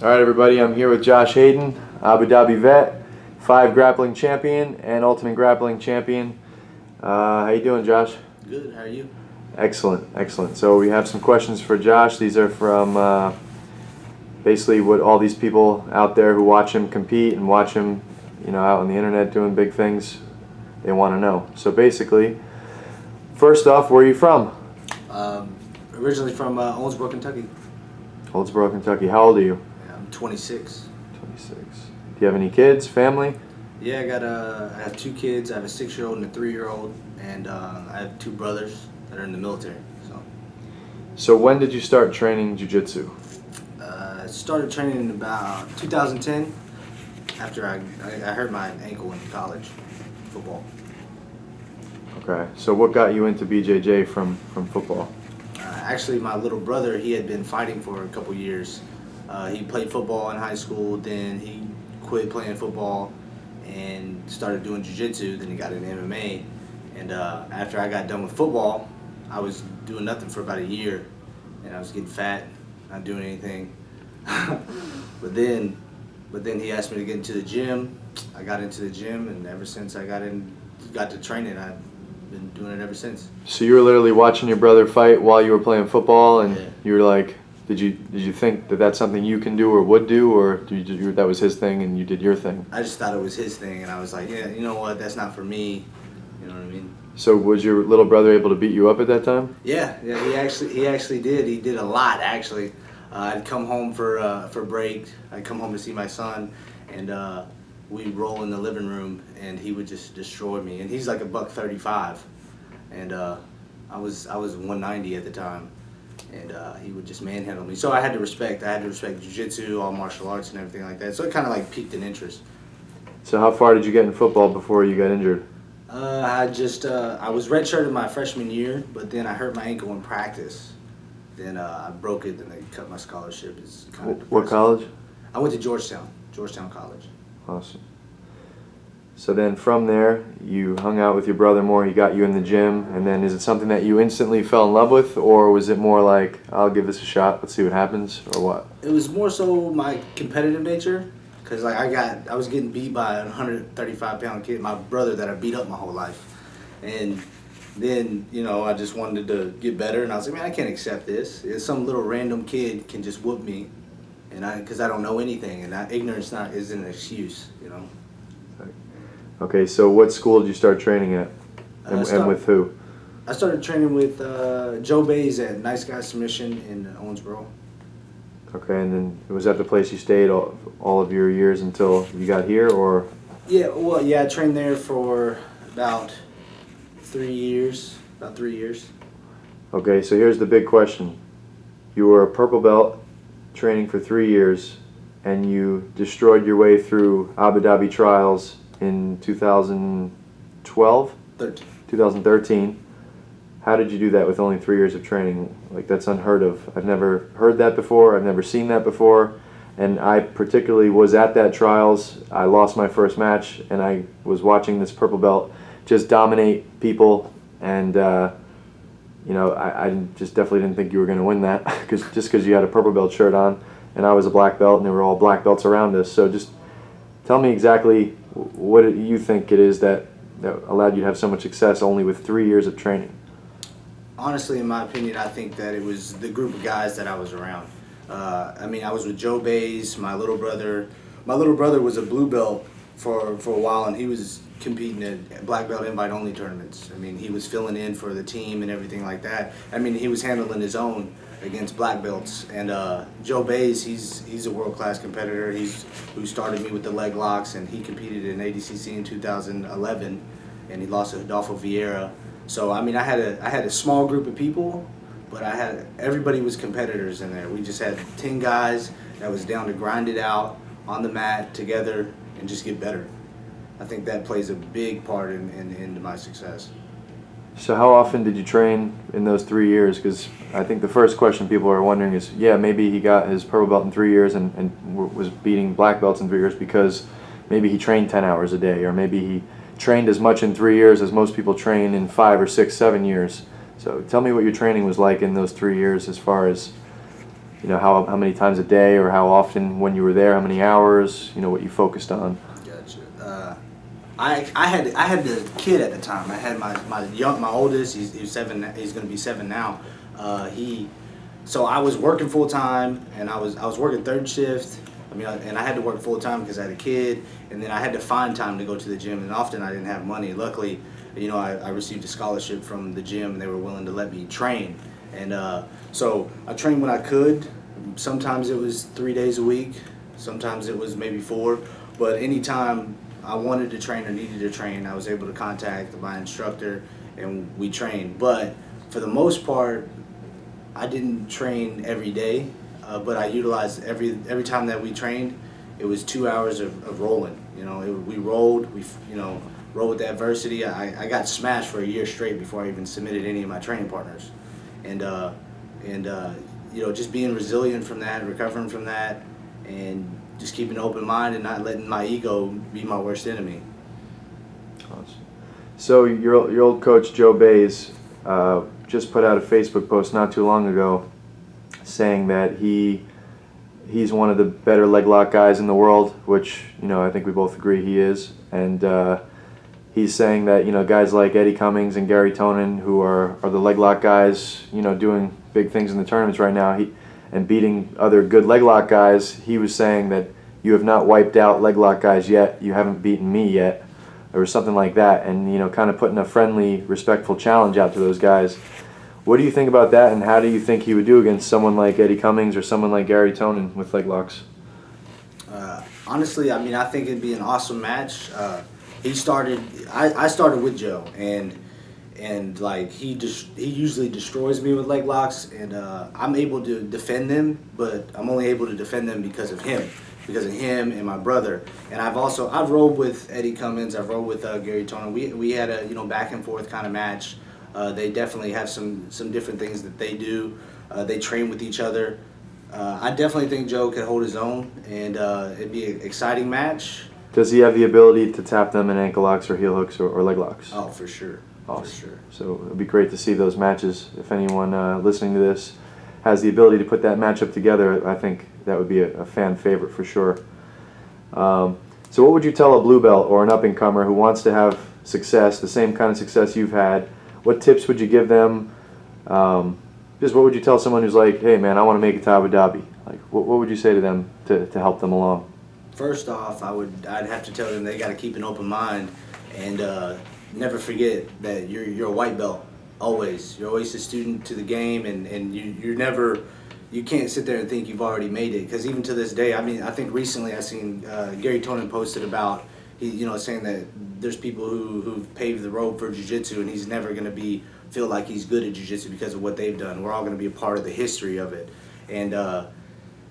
All right, everybody, I'm here with Josh Hayden, Abu Dhabi vet, 5 grappling champion, and ultimate grappling champion. How you doing, Josh? Good, how are you? Excellent, excellent. So we have some questions for Josh. These are from basically what all these people out there who watch him compete and watch him, out on the internet doing big things, they want to know. So basically, first off, where are you from? Originally from Owensboro, Kentucky. Owensboro, Kentucky. How old are you? I'm 26. 26. Do you have any kids, family? Yeah, I have 2 kids. I have a 6-year-old and a 3-year-old, and I have 2 brothers that are in the military. So when did you start training jiu-jitsu? I started training in about 2010 after I hurt my ankle in college football. Okay, so what got you into BJJ from football? Actually, my little brother, he had been fighting for a couple years. He played football in high school, then he quit playing football and started doing jiu-jitsu, then he got into MMA. And after I got done with football, I was doing nothing for about a year, and I was getting fat, not doing anything. but then he asked me to get into the gym. I got into the gym, and ever since I got to training, I've been doing it ever since. So you were literally watching your brother fight while you were playing football, and yeah. You were like, did you think that that's something you can do or would do, or that was his thing and you did your thing? I just thought it was his thing, and I was like, yeah, you know what, that's not for me. You know what I mean? So was your little brother able to beat you up at that time? Yeah, he actually did. He did a lot, actually. I'd come home for break. I'd come home to see my son, and we'd roll in the living room, and he would just destroy me. And he's like $135, and I was 190 at the time, and he would just manhandle me. So I had to respect jiu-jitsu, all martial arts, and everything like that. So it kind of like piqued an interest. So how far did you get in football before you got injured? I was redshirted my freshman year, but then I hurt my ankle in practice. Then I broke it, and they cut my scholarship. It's kind of depressing. What college? I went to Georgetown College. Awesome. So then from there, you hung out with your brother more, he got you in the gym, and then is it something that you instantly fell in love with, or was it more like, I'll give this a shot, let's see what happens, or what? It was more so my competitive nature, because like I was getting beat by a 135-pound kid, my brother that I beat up my whole life. And then, I just wanted to get better, and I was like, man, I can't accept this. Some little random kid can just whoop me, and because I don't know anything, and ignorance isn't an excuse, Okay, so what school did you start training at, and with who? I started training with Joe Bays at Nice Guy Submission in Owensboro. Okay, and then was that the place you stayed all of your years until you got here, or? Yeah, well, I trained there for about 3 years. Okay, so here's the big question. You were a purple belt training for 3 years, and you destroyed your way through Abu Dhabi trials in 2013. How did you do that with only 3 years of training? Like, that's unheard of. I've never heard that before. I've never seen that before. And I particularly was at that trials. I lost my first match, and I was watching this purple belt just dominate people. And, I just definitely didn't think you were going to win that just because you had a purple belt shirt on, and I was a black belt, and there were all black belts around us. So just tell me exactly what you think it is that allowed you to have so much success only with 3 years of training. Honestly, in my opinion, I think that it was the group of guys that I was around. I was with Joe Bays, my little brother. My little brother was a blue belt for a while, and he was competing at black belt invite-only tournaments. He was filling in for the team and everything like that. He was handling his own against black belts. And Joe Bays, he's a world-class competitor. He's who started me with the Leglocks, and he competed in ADCC in 2011, and he lost to Adolfo Vieira. So I had a small group of people, but everybody was competitors in there. We just had 10 guys that was down to grind it out on the mat together and just get better. I think that plays a big part in my success. So how often did you train in those 3 years? Because I think the first question people are wondering is, maybe he got his purple belt in 3 years and was beating black belts in 3 years because maybe he trained 10 hours a day, or maybe he trained as much in 3 years as most people train in 5 or 6, 7 years. So tell me what your training was like in those 3 years as far as you know, how many times a day or how often when you were there, how many hours, you know, what you focused on. Gotcha. I had the kid at the time. I had my oldest. He's 7. He's gonna be 7 now. So I was working full time, and I was working third shift. I mean, and I had to work full time because I had a kid, and then I had to find time to go to the gym. And often I didn't have money. Luckily, you know, I received a scholarship from the gym, and they were willing to let me train. And so I trained when I could. Sometimes it was 3 days a week. Sometimes it was maybe 4. But anytime I wanted to train or needed to train, I was able to contact my instructor, and we trained. But for the most part, I didn't train every day, but I utilized every time that we trained. It was 2 hours of rolling. You know, we rolled. Rolled with adversity. I got smashed for a year straight before I even submitted any of my training partners, and you know, just being resilient from that, recovering from that, and just keeping an open mind and not letting my ego be my worst enemy. Awesome. So your old coach Joe Bays just put out a Facebook post not too long ago saying that he's one of the better leg lock guys in the world, which, you know, I think we both agree he is. And he's saying that, you know, guys like Eddie Cummings and Gary Tonin, who are the leg lock guys, you know, doing big things in the tournaments right now, and beating other good leg lock guys, he was saying that you have not wiped out leg lock guys yet, you haven't beaten me yet, or something like that, and, you know, kind of putting a friendly, respectful challenge out to those guys. What do you think about that, and how do you think he would do against someone like Eddie Cummings or someone like Gary Tonin with leg locks? Honestly, I mean, I think it'd be an awesome match. I started with Joe, and like he usually destroys me with leg locks, and I'm able to defend them, but I'm only able to defend them because of him and my brother. And I've rolled with Eddie Cummings, I've rolled with Gary Tonin. We had a, you know, back and forth kind of match. They definitely have some different things that they do. They train with each other. I definitely think Joe could hold his own, and it'd be an exciting match. Does he have the ability to tap them in ankle locks or heel hooks or leg locks? Oh, for sure. Awesome. For sure. So it'd be great to see those matches. If anyone listening to this has the ability to put that matchup together, I think that would be a fan favorite for sure. So what would you tell a blue belt or an up-and-comer who wants to have success, the same kind of success you've had? What tips would you give them? Just what would you tell someone who's like, hey man, I want to make it to Abu Dhabi? Like, what would you say to them to help them along? First off, I'd have to tell them they got to keep an open mind, and never forget that you're a white belt. Always, you're always a student to the game, and you can't sit there and think you've already made it, because even to this day, I mean, I think recently I seen Gary Tonin posted about saying that there's people who've paved the road for jiu-jitsu, and he's never going to feel like he's good at jiu-jitsu because of what they've done. We're all going to be a part of the history of it, and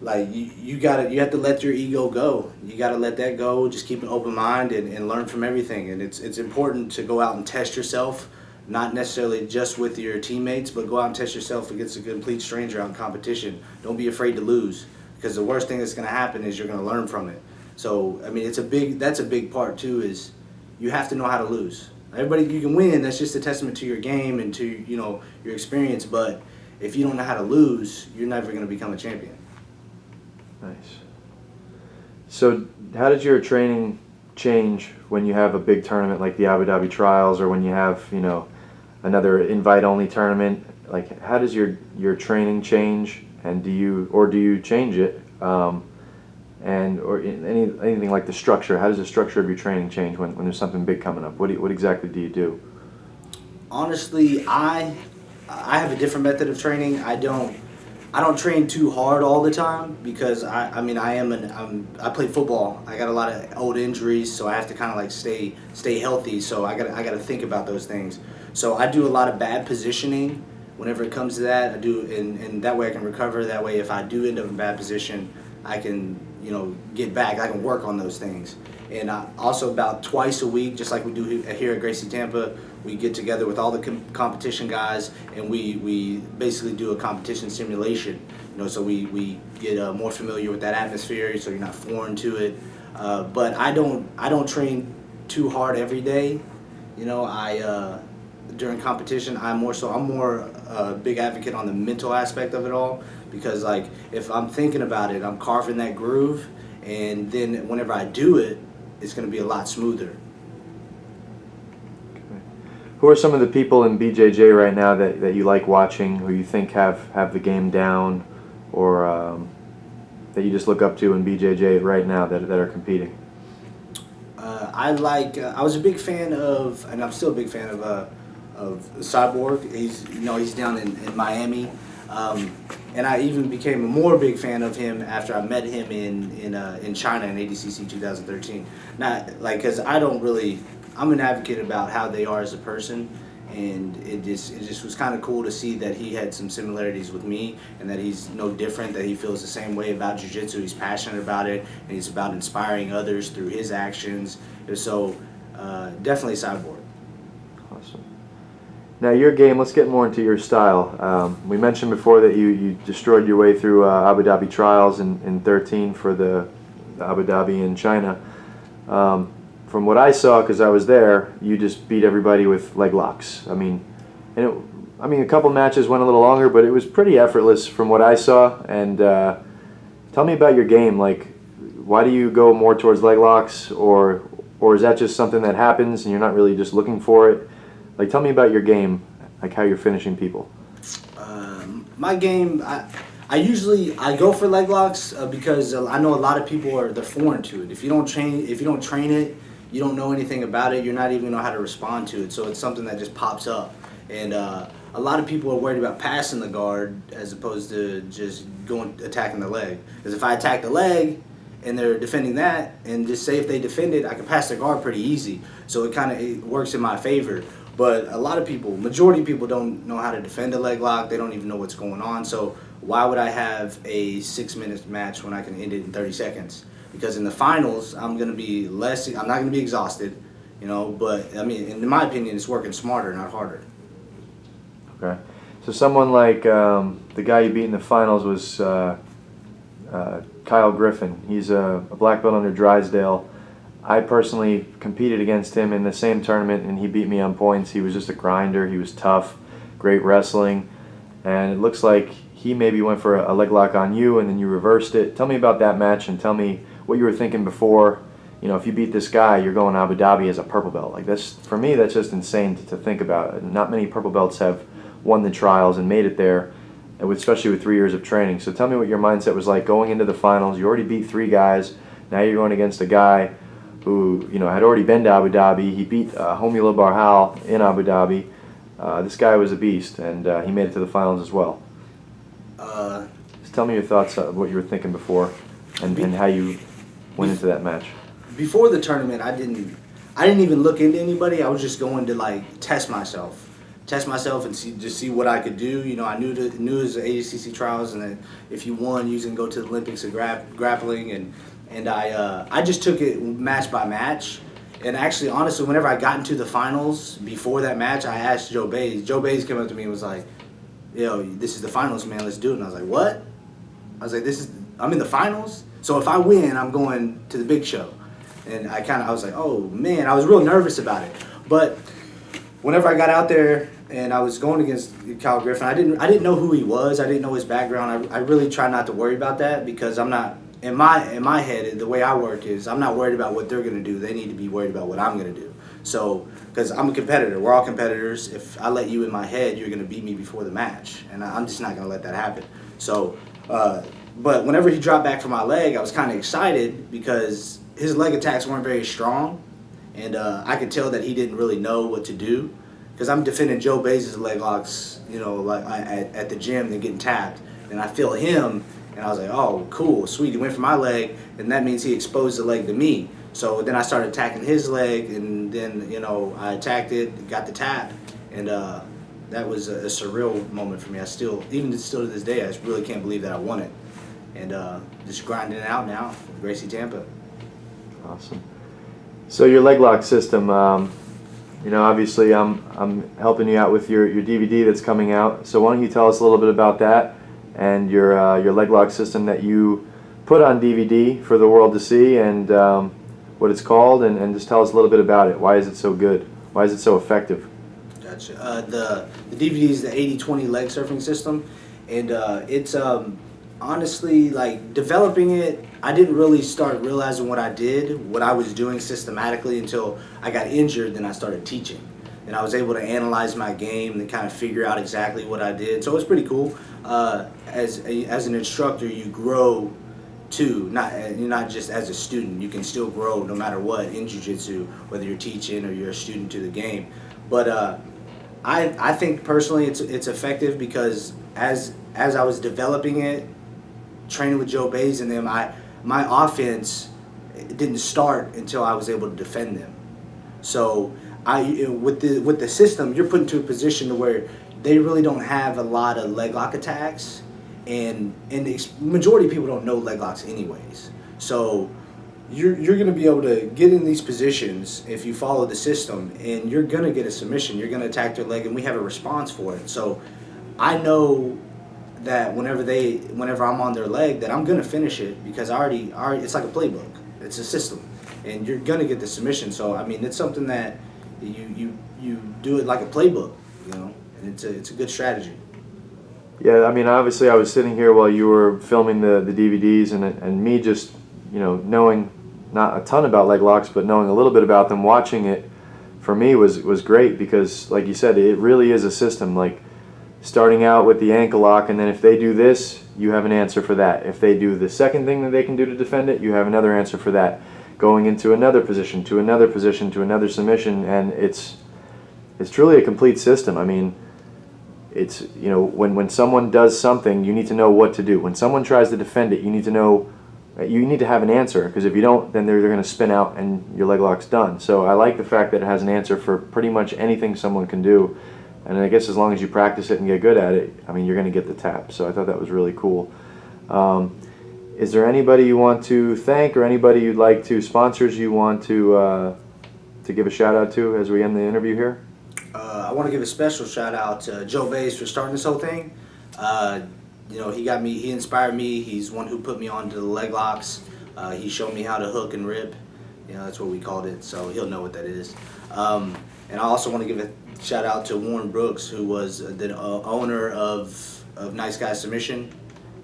like you have to let your ego go. You got to let that go. Just keep an open mind and learn from everything. And it's important to go out and test yourself, not necessarily just with your teammates, but go out and test yourself against a complete stranger out in competition. Don't be afraid to lose, because the worst thing that's going to happen is you're going to learn from it. So I mean, that's a big part too. Is you have to know how to lose. Everybody, you can win. That's just a testament to your game and to your experience. But if you don't know how to lose, you're never going to become a champion. Nice. So how does your training change when you have a big tournament like the Abu Dhabi Trials, or when you have, another invite-only tournament? Like, how does your training change, and do you change it? Or anything like the structure? How does the structure of your training change when there's something big coming up? What exactly do you do? Honestly, I have a different method of training. I don't train too hard all the time, because I play football. I got a lot of old injuries, so I have to kind of like stay healthy. So I got to think about those things. So I do a lot of bad positioning whenever it comes to that. I do, and that way I can recover. That way, if I do end up in bad position, I can get back. I can work on those things. And also about twice a week, just like we do here at Gracie Tampa, we get together with all the competition guys, and we basically do a competition simulation. So we get more familiar with that atmosphere, so you're not foreign to it. But I don't train too hard every day. during competition. I'm more a big advocate on the mental aspect of it all, because like if I'm thinking about it, I'm carving that groove, and then whenever I do it, it's going to be a lot smoother. Who are some of the people in BJJ right now that you like watching, who you think have the game down, or that you just look up to in BJJ right now that are competing? I was a big fan of, and I'm still a big fan of Cyborg. He's down in Miami, and I even became a more big fan of him after I met him in China in ADCC 2013. Not like because I'm an advocate about how they are as a person, and it just was kind of cool to see that he had some similarities with me, and that he's no different, that he feels the same way about jiu-jitsu. He's passionate about it, and he's about inspiring others through his actions. So definitely Cyborg. Awesome. Now your game, let's get more into your style. We mentioned before that you destroyed your way through Abu Dhabi trials in 13 for the Abu Dhabi in China. From what I saw, because I was there, you just beat everybody with leg locks. I mean, a couple matches went a little longer, but it was pretty effortless from what I saw. And tell me about your game. Like, why do you go more towards leg locks, or is that just something that happens and you're not really just looking for it? Like, tell me about your game, like how you're finishing people. My game, I go for leg locks because I know a lot of people they're foreign to it. If you don't train it, you don't know anything about it. You're not even gonna know how to respond to it. So it's something that just pops up, and a lot of people are worried about passing the guard as opposed to just attacking the leg. Because if I attack the leg and they're defending that, and just say if they defend it, I can pass the guard pretty easy. So it works in my favor. But a lot of people, majority of people, don't know how to defend a leg lock. They don't even know what's going on. So why would I have a 6-minute match when I can end it in 30 seconds? Because in the finals, I'm not going to be exhausted, but I mean, in my opinion, it's working smarter, not harder. Okay. So someone like the guy you beat in the finals was Kyle Griffin. He's a black belt under Drysdale. I personally competed against him in the same tournament, and he beat me on points. He was just a grinder. He was tough, great wrestling, and it looks like he maybe went for a leg lock on you, and then you reversed it. Tell me about that match, and tell me what you were thinking before. If you beat this guy, you're going to Abu Dhabi as a purple belt. Like this, for me, that's just insane to think about. Not many purple belts have won the trials and made it there, especially with 3 years of training. So tell me what your mindset was like going into the finals. You already beat 3 guys. Now you're going against a guy who had already been to Abu Dhabi. He beat Homila Barhal in Abu Dhabi. This guy was a beast, and he made it to the finals as well. Just tell me your thoughts on what you were thinking before, and how you went into that match. Before the tournament, I didn't even look into anybody. I was just going to test myself and see what I could do. I knew it was the ADCC trials, and that if you won, you can go to the Olympics of grappling, and I just took it match by match. And actually, honestly, whenever I got into the finals before that match, I asked Joe Bays. Joe Bays came up to me and was like, this is the finals, man. Let's do it. And I was like, what? I was like, I'm in the finals? So if I win, I'm going to the big show. And I was like, oh, man. I was real nervous about it. But whenever I got out there and I was going against Kyle Griffin, I didn't know who he was. I didn't know his background. I really try not to worry about that, because I'm not, in my head, the way I work is I'm not worried about what they're going to do. They need to be worried about what I'm going to do. So, because I'm a competitor. We're all competitors. If I let you in my head, you're going to beat me before the match. And I'm just not going to let that happen. So, but whenever he dropped back from my leg, I was kind of excited because his leg attacks weren't very strong. And I could tell that he didn't really know what to do. Because I'm defending Joe Bays' leg locks, at the gym and getting tapped. And I feel him, and I was like, oh, cool, sweet. He went for my leg, and that means he exposed the leg to me. So then I started attacking his leg, and then, I attacked it, got the tap, and that was a surreal moment for me. Even still to this day, I really can't believe that I won it. And just grinding it out now with Gracie Tampa. Awesome. So your leg lock system, obviously I'm helping you out with your DVD that's coming out. So why don't you tell us a little bit about that and your leg lock system that you put on DVD for the world to see, and what it's called, and just tell us a little bit about it. Why is it so good? Why is it so effective? Gotcha. The DVD is the 80/20 leg surfing system, and it's honestly, like, developing it. I didn't really start realizing what I was doing systematically until I got injured. Then I started teaching, and I was able to analyze my game and kind of figure out exactly what I did. So it's pretty cool. As an instructor, you grow too, not just as a student. You can still grow no matter what in jiu-jitsu, whether you're teaching or you're a student to the game. But I think personally it's effective because as I was developing it, training with Joe Bays and them, my offense didn't start until I was able to defend them. So with the system, you're put into a position to where they really don't have a lot of leg lock attacks, and the majority of people don't know leg locks anyways. So you're going to be able to get in these positions if you follow the system, and you're going to get a submission. You're going to attack their leg, and we have a response for it. So I know that whenever I'm on their leg, that I'm going to finish it because I already it's like a playbook. It's a system, and you're going to get the submission. So I mean, it's something that you do it like a playbook, and it's a good strategy. Yeah, I mean, obviously I was sitting here while you were filming the DVDs, and me just, knowing not a ton about leg locks, but knowing a little bit about them, watching it for me was great because, like you said, it really is a system. Like, starting out with the ankle lock, and then if they do this, you have an answer for that. If they do the second thing that they can do to defend it, you have another answer for that. Going into another position, to another position, to another submission, and it's truly a complete system. I mean, it's, when someone does something, you need to know what to do. When someone tries to defend it, you need to have an answer, because if you don't, then they're going to spin out and your leg lock's done. So I like the fact that it has an answer for pretty much anything someone can do. And I guess as long as you practice it and get good at it, I mean, you're going to get the tap. So I thought that was really cool. Is there anybody you want to thank, or anybody you'd like to, sponsors you want to give a shout out to as we end the interview here? I want to give a special shout out to Joe Bays for starting this whole thing. He inspired me. He's one who put me onto the leg locks. He showed me how to hook and rip. That's what we called it, so he'll know what that is. And I also want to give a shout out to Warren Brooks, who was the owner of Nice Guy Submission,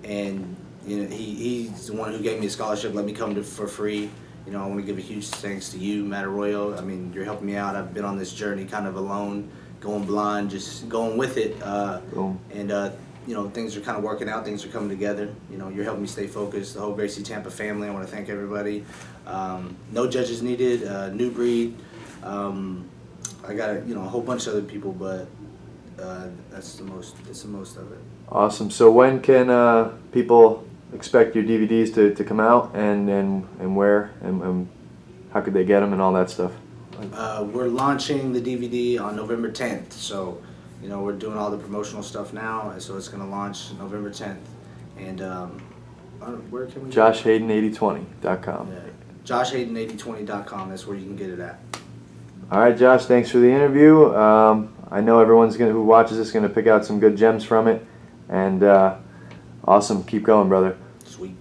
and he's the one who gave me a scholarship, let me come for free. I want to give a huge thanks to you, Matt Arroyo. I mean, you're helping me out. I've been on this journey kind of alone, going blind, just going with it. And things are kind of working out. Things are coming together. You're helping me stay focused. The whole Gracie Tampa family, I want to thank everybody. No judges needed. New breed. I got a whole bunch of other people, but that's the most of it. Awesome. So when can people expect your DVDs to come out, and where, and how could they get them and all that stuff? We're launching the DVD on November 10th, so we're doing all the promotional stuff now, so it's going to launch November 10th. And where can we JoshHayden8020.com. Yeah, JoshHayden8020.com. That's where you can get it at. All right, Josh, thanks for the interview. I know everyone's who watches this is going to pick out some good gems from it, and awesome. Keep going, brother. Sweet.